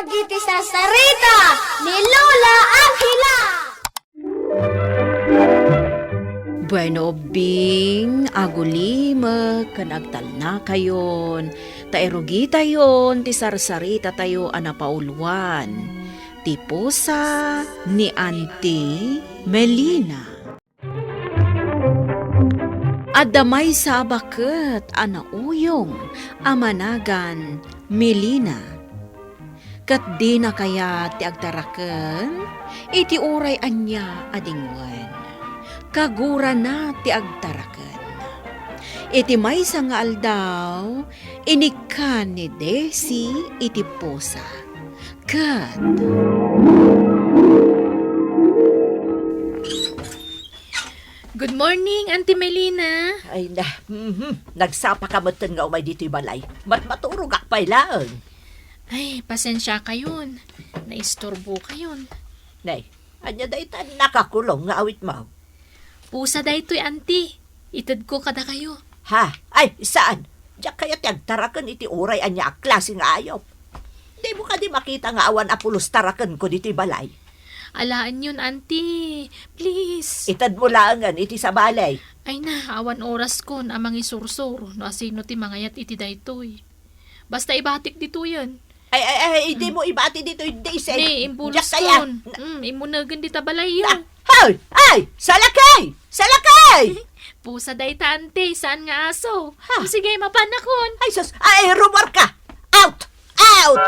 Dagiti SARSARITA ni Lola ang hila. Bueno, Bing, agulima, kanagtal na kayon. Taerugi tayon, ti SARSARITA tayo anapauluan. Ti pusa ni Auntie Melina. Adamay sa baket anauyong amanagan Melina. Kat di na kaya ti agtaraken, iti uray anya adingwen. Kagura na ti agtaraken. Iti maysa nga aldaw, inikan ni Desi iti pusa. Kat Good morning, Auntie Melina. Ay na, nagsapa ka matan nga umay dito'y balay. Maturog akpay laang. Ay, pasensya kayon. Naistorbo kayon. Nay, anya dahi ta nakakulong nga awit mo. Pusa daytoy, Auntie. Itad ko kada kayo. Ha? Ay, saan? Diyak kaya tiyagtarakan iti uray anya klase nga ayop. Di mo ka di makita nga awan apulos tarakan ko dito'y balay. Alaan yun, Auntie. Please. Itad mo laangan iti sa balay. Ay na, awan oras ko na amang isursur. No asino ti mangayat iti daytoy. Basta ibatik dito yan. Ay, hindi mo ibati dito, hindi say. Ni, imbulos Diyak kaya. kon. Imunagan di tabalay yun. Ay, salakay! Salakay! Pusa dayta, Auntie. Saan nga aso? Ha? Sige, mapanakon. Ay, sus, ay, rumor ka! Out! Out!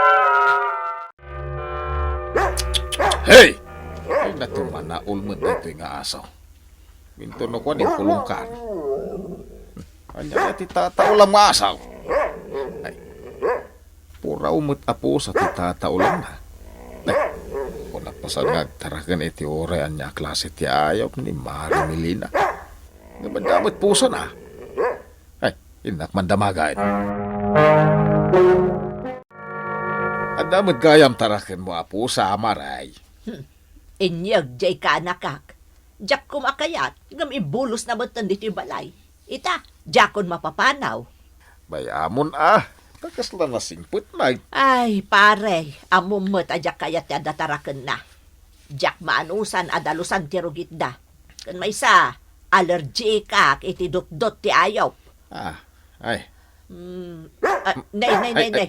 Hey! Ay, natuman na ulmad na ito nga asaw. Minto no ko ni pulungkan. Anya ti tatao lang nga asaw. Ay, pura umut apo sa ti tatao lang na. Ay, kung napasan nga taragan iti oray anya klase ti ayop ni Mari Melina. Nga mandamit puso na. Ay, inak mandamagain. Adamit gayam tarakan mo apo sa amaray. Inyag jay ka nakak. Diyak kumakayat, ngam ibulos na matan dito yung balay. Ita, diyakon mapapanaw. Bayamon takas lang na singput na. Ay, pare, amumot adyak kayat ya dataraken na. Diyak maanusan adalusan ti rugit da. Kan may sa, allergy ka, iti dot-dot ti ayaw. Ay. Nay.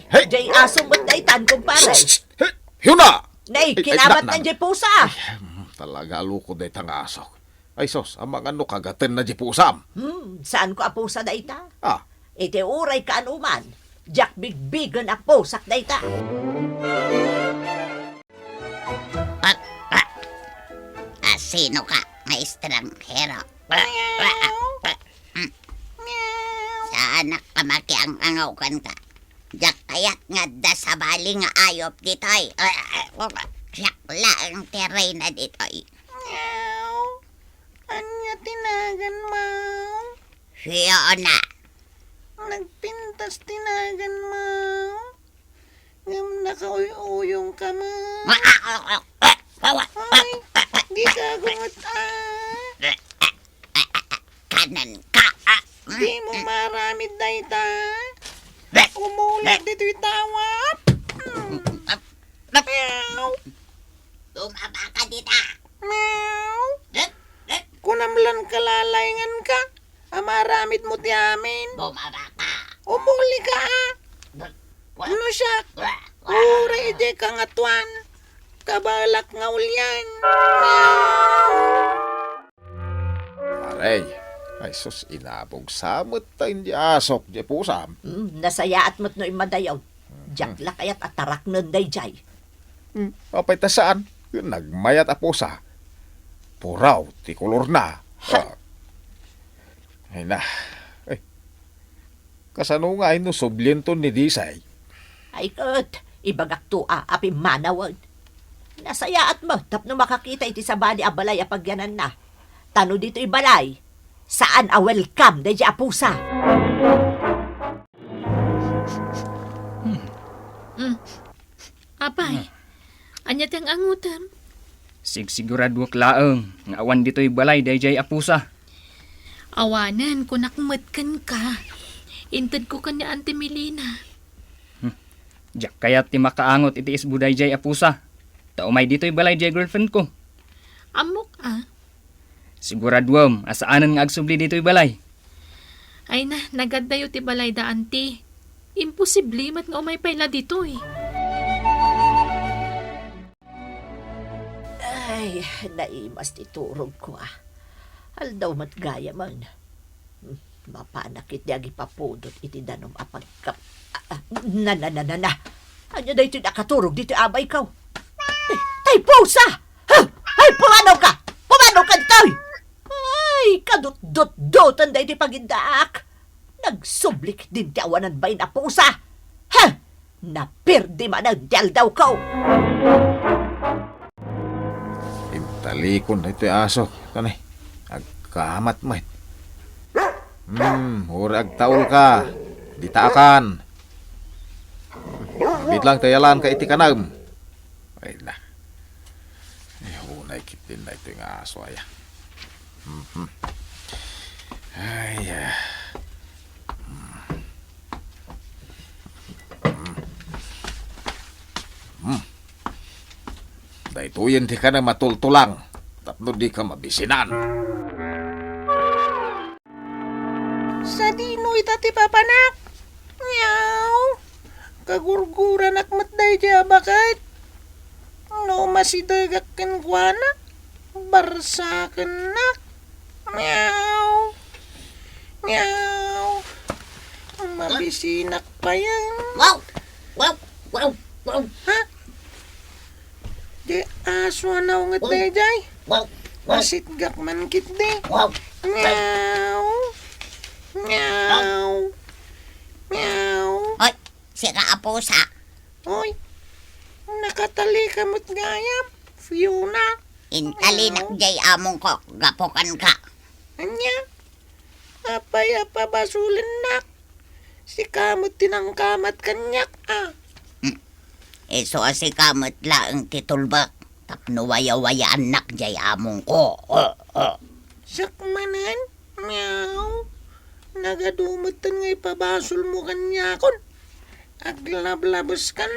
Hey! Jay aso mo't na itan, kumpare. Huna! Nay, Ay, kinabat na- na jay pusa. Talaga lukod ay tangasok. Ay sos, ang mga ano kagatin na di pusam. Saan ko apusa da ita? Ah, Iti uray ka anuman. Diyak bigbigan apusak da ita. Sino ka nga estranghero? Sa anak ka makiang-angaw ka. Diyak kayat nga da sa bali nga ayop ditoy. Siyak lang teray na ditoy. Anya tinagan mo? Fiona. Nagpintas tinagan mo? Ngam nakauyong ka mo? Ay, di ka gungot Kanan ka. Di mo maramid dayta. Umulat dito'y tawap. Meow. Tumaba ka dita. Meow. Kunamlan kalalayngan ka. Amaramid mo ti amin. Bumaba ka. Umuli ka ha. Ano siya? Uray di ka nga tuwan. Kabalak nga ulyan. aray. Ay sos, inabog samot tayo di asok di pusam. Nasayaat mo't no imadayaw. Diyak lakayat at tarak nun day jay. Apay ta saan? Nagmayat apo sa. Puraw, ti kolor na. Ay na. Ay. Kasano nga ino subliento ni Disay? Ay kat, ibagak tua, api manawag. Nasayaat mo, tapno makakita iti sa bali abalay apagyanan na. Tano dito ibalay, saan a welcome day apusa? Apay, anya tiyang angutam. Sigsigurado laeng nga awan dito'y balay dayjay apusa. Awanan, kung nakmatkan ka. Intad ko kanya Auntie Melina. Jak kayat ti makaangot iti isbuday jay apusa. Taumay dito'y balay jay girlfriend ko. Amok Siguraduam, asaanan nga agsubli dito'y balay. Ay na, nagadayo ti balay daan ti. Imposible mat nga umay payla dito eh. Ay, naimas ti turog ko Aldaw mat gaya man. Mapanakit di agi papudot iti danom apagkap. Na. Ano da ito nakaturog dito abay kaw? Ay, pusa! Ay, pumanaw ka! Pumanaw ka dito! Ay, kadot-dot-dotan da ito pagindaak. Nagsublik din ti awanan bay na pusa. Ha! Napirdi man ang diyal daw kaw. Talikon na ito aso. Kanay, agkamat mo. Hurag taul ka. Ditaakan. Bitlang tayalan ka iti kanam. Ay na. Ay, hunay kitin na ito yung aso ay. Ay, Dahituyin di ka na matultulang. Tapno di ka mabisinan. Sa dinoy tati papanak. Meow. Kagurguran akmat daya bakit? No masidagak ken kuana. Barsaken nak. Meow. Meow. Mabisinak pa yan. Wow! Wow! Wow! Wow! Ha? Di aso na ungat dayjay. Wow! Masit gak man kit di. Wow! Meow. Meow. Meow. Oy, sira apusa. Oy. Nakatali ka mo't gayam. Fiona. Intalinak jay among ko, gapokan ka. Anya. Apay-apa basulin nak. Si kamot tinangkamat kanyak Iso si kamot laang titulbak. Tapno waya-waya anak jay among ko. Sakmanan. Meow. Nagadumutan ngay pabasul mo kanyakon. Aglablabos kan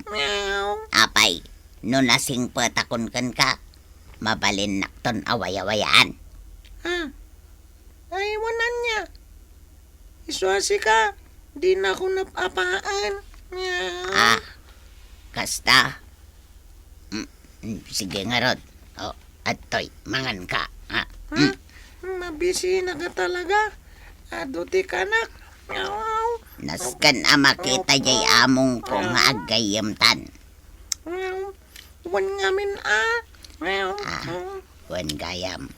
Meow. Apay, no nasing patakon kan ka. Mabalin nakton awaya-wayaan. Ay, wanan niya. Iswasi ka. Di na ako napapaan. Meow. Kasta. Sige nga rod. Atoy, mangan ka. Mabisi na ka talaga. Aduti ka nak. Meow. Naskan makita jay among ko nga agayamtan. Meow. Wan ngamin Meow. Wan gayam.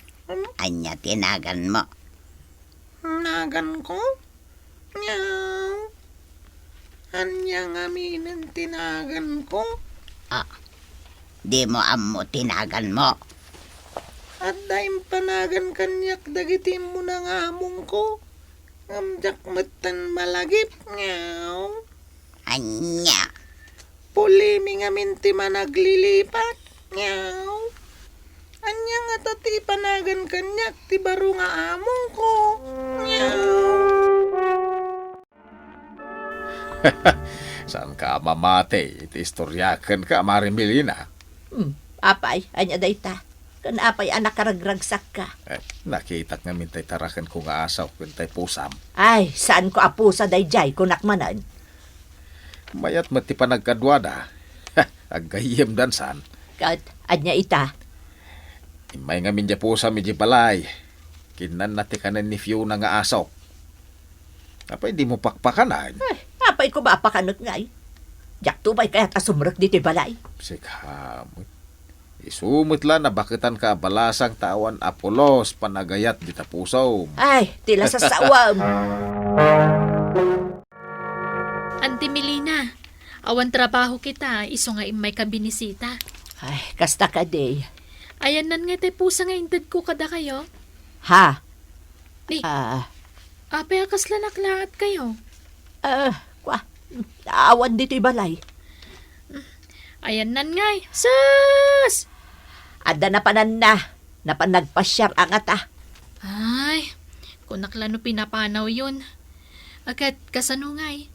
Anya tinagan mo. Nagan ko? Meow. Anya ngamin tinagan ko? Di mo amo tinagan mo. At dahil panagan kanyak dagitin mo na nga among ko. Amjak matan malagip. Meow. Anya. Pulimi nga minti managlilipat. Meow. Anya nga tati panagan kanyak ti baro nga among ko. Meow. Saan ka mamate? Iti istoryakan ka, Marimilina. Apay, anya dayta. Kan apay anak karagragsak ka. Nakitak nga mintay tarakan ko nga asaw, kintay pusam. Ay, saan ko apusa dayjay kunakmanan? Mayat mati pa nagkadwada. Agayem dansan. Kat, anya ita. Imay nga minja pusa medyo balay. Kinan nati kanan ni Fiona nga asaw. Apay di mo pakpakanan. Ay, apay ko ba apakanot ngay? Jak tubay kaya't asumrek dito balay. Sikamot. Isumot la na bakitan ka balasang tawan Apolos panagayat di tapusaw. Ay, tila sa sawam. Auntie Melina, awan trabaho kita, iso nga imay kabinisita. Ay, kasta ka day. Ayan nan nga tayo pusa nga intad ko kada kayo. Ha? Ni, apay akas lanaklaat kayo. Awan dito'y balay. Ayan nan ngay, sus! Ada na panan na. Napanagpasyar angat Ay, kunak lano pinapanaw yun. Agad kasano ngay.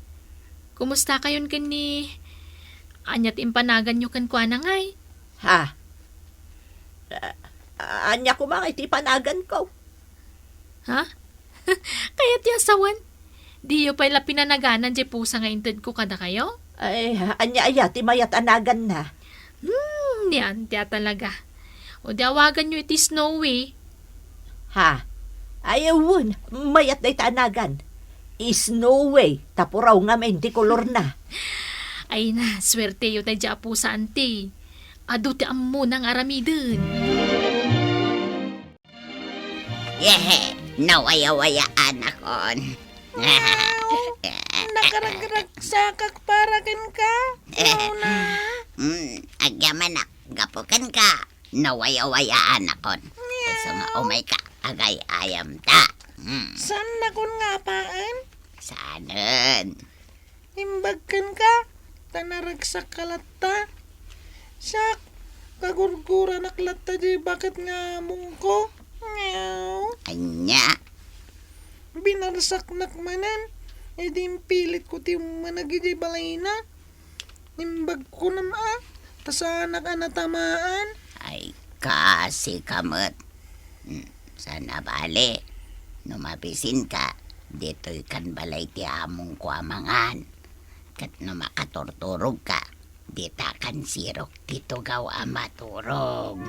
Kumusta kayon ken ni anyat impanagan nyo kan kwa na ngay? Ha? Anya ko mga iti panagan ko. Ha? Kaya ti asawan? Di yo pala pinanaganan di pusa nga inted ko kada kayo? Ay, anya aya, ti mayat anagan na. Niyan tiya talaga. O di awagan nyo iti Snowy. Ha? Ayawon, mayat na itanagan. Is no way, tapuraw nga may di kolor na. Ay na, swerte yo tayo dya pusa anti. Ado ti ammo ng aramidin. Yehe, nawaya-waya anakon. Nakarag-rag sa kakparakan ka. Lola. Agyaman gapukan ka. Nawaya-waya anakon. So nga umay ka, agay ayam ta. San na kun nga paan? Saanan? Imbagkan ka. Tanaragsak kalata. Sak, kagurgura naklata di bakit nga mungko? Meow. Anya? Binarsak nakmanan. E di pilit ko ti managi di balay na. Imbag ko na tasanak anatamaan. Ay, kasi kamot. Sana bali. Numabisin ka, dito'y kan balay ti among kuamangan. Kat numakaturturog ka, dita kan sirok dito gaw amaturog.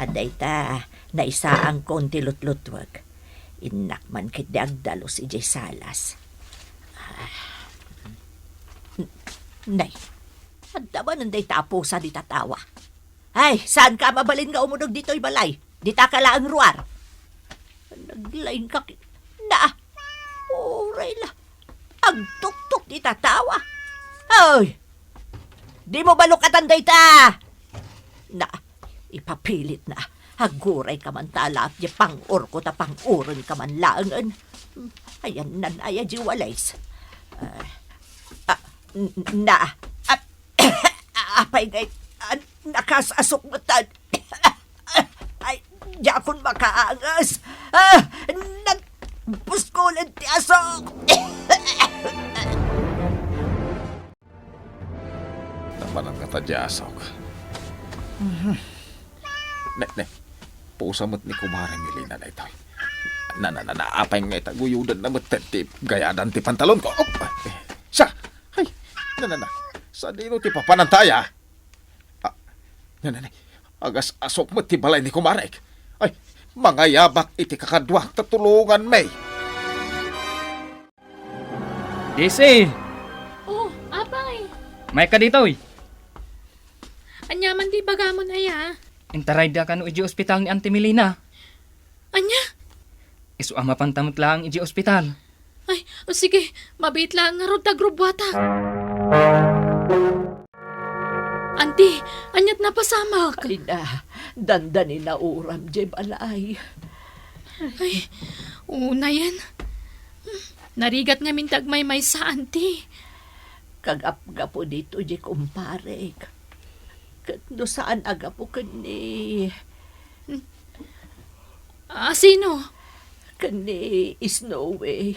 Aday ta, naisaang konti lutlutwag. Inakman kit dalos ijay salas. Nay, adda ba nanday tapo sa di tatawa? Ay, saan ka mabalin nga umunog dito'y balay? Di ta kalaang ruwar. Naglain ka na. Oray la. Ang tuk-tuk di tatawa. Ay, di mo balukatan day ta. Na, ipapilit na. Haguray ka man talap, di pang-ur ko ta pang-uron ka man laangan. Ayan nan aya di walays. Apay gay, nakasasok matan. Ay, di akong makaangas. Nagpuskulan ti asok. Naman ang katadyasaw ka. Ne, pusa mo't ni kumare Milina na ito. Apay nga itaguyudan na mo't ti gayadan ti pantalon ko. Siya! Ay, sa dino ti papanantaya. Agas asok mo ti balay ni kumarek. Ay, mga yabak iti kakadwa tatulungan may. DC, Oh, apay. may ka dito'y. Anyaman di bagamon aya. Intaray da ka no iji ospital ni Auntie Melina. Anya? Isu ama pantamot lang iji ospital. Ay, sige, mabait lang nga rod tagrubwata. Auntie, anyat na pasamak. Ay na, dandanin na uram, jay balay. Ay, una yan. Narigat nga mintag may sa auntie. Kagap-gapo dito, jay kumpare. No saan agapo kani? Sino? Kani Snowy.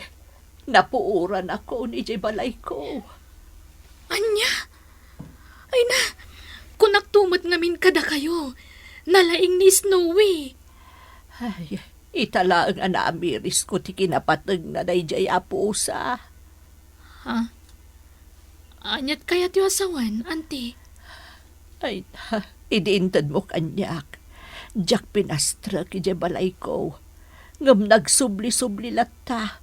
Napuuran ako ni jay balay ko. Anya? Ay na, kunaktumot ngamin kada kayo. Nalaing ni Snowy. Ay, itala ang amiris ko ti kinapatag na dayjay apusa. Ha? Anyat kaya tiyo asawan, auntie? Ay, idiintad mo kanyak. Jack pinastra ki jay balay ko. Ngam nagsubli-subli lata.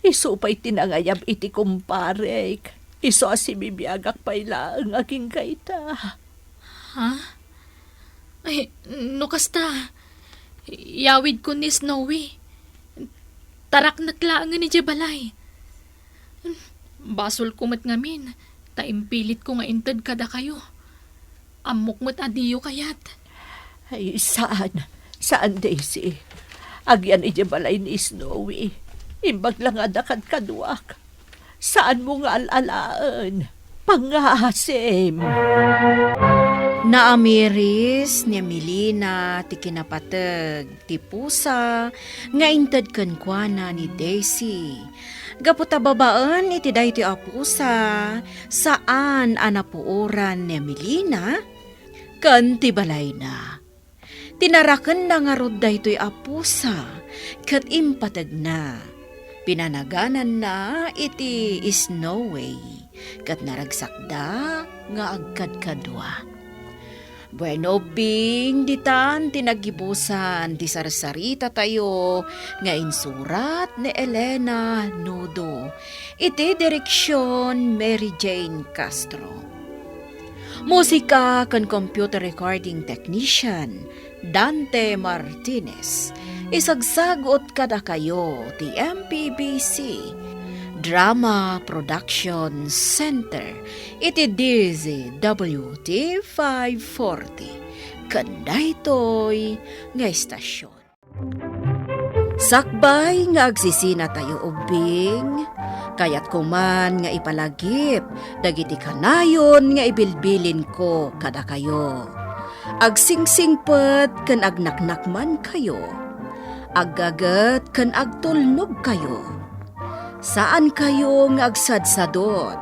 Isupay tinangayab iti kumparek. Iso asibibiyagak payla ang aking kaita. Ha? Ay, no kasta. Yawid ko ni Snowy. Tarak natlaangan ni Jebalay. Basol kumat ngamin. Taimpilit ko nga intad kada kayo. Amok mo't adiyo kayat. Ay, saan? Saan, Daisy? Agyan ijabalay ni Snowy. Imbag lang adakad kaduak. Saan mo nga alalaan? Pangasim. Naamiris ni Melina ti kinapateg ti pusa nga inted kenkwana ni Daisy. Gaputa babaan iti daytoy a pusa saan anapuoran ni Melina ken ti balay na. Tinaraken na nga rod daytoy a pusa ket impateg na. Pinanaganan na iti Snoway ket naragsakda nga agkadkadwa. Bueno, Bing, ditan tinagibusan di SARSARITA tayo nga insurat ni Elena Nudo. Iti direksyon Mary Jane Castro. Musika kan computer recording technician Dante Martinez. Isagsagot kada kayo ti MPBC Drama Production Center iti DZWT 540 kandaytoy nga istasyon. Sakbay nga agsisina tayo ubing kayat kuman nga ipalagip dagiti kanayon nga ibilbilin ko kada kayo. Agsingsingpet ken agnaknakman kayo. Aggagat ken agtulnog kayo. Saan kayo nga agsadsadot?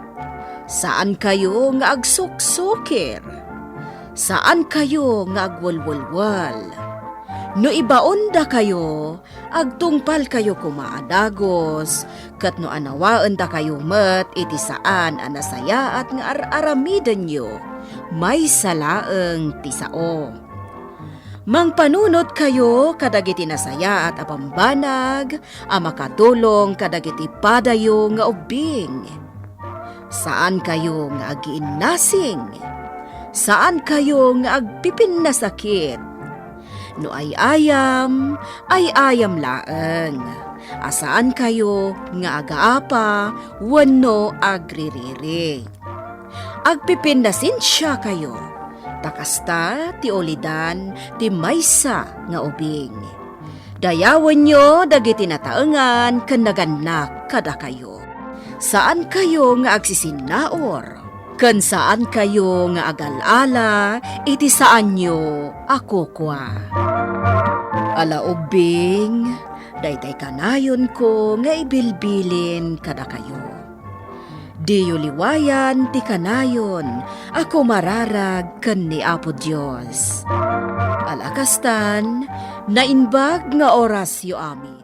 Saan kayo nga agsuksukir? Saan kayo nga agwalwalwal? No ibaon da kayo, agtungpal kayo kumaadagos, kat no anawaan da kayo met iti saan anasaya at nga aramiden nyo, may salaeng tisao. Mangpanunot kayo kadagiti nasaya at apambanag, makatulong kadagiti padayo nga ubing. Saan kayo nga agiinnasing? Saan kayo nga agpipin na sakit? No ay ayam laeng. Asaan kayo nga agaapa, wano agririri. Agpipin na sinsya kayo. Takasta ti olidan ti maysa nga ubing. Dayawan nyo dagiti nataengan ken naganak kada kayo. Saan kayo nga agsisinaor? Ken saan kayo nga agalala iti saan nyo ako kwa. Ala ubing, daytay kanayon ko nga ibilbilin kada kayo. Diyo liwayan ti kanayon, ako mararag ken ni Apo Dios. Alakastan, nainbag nga orasyo amin.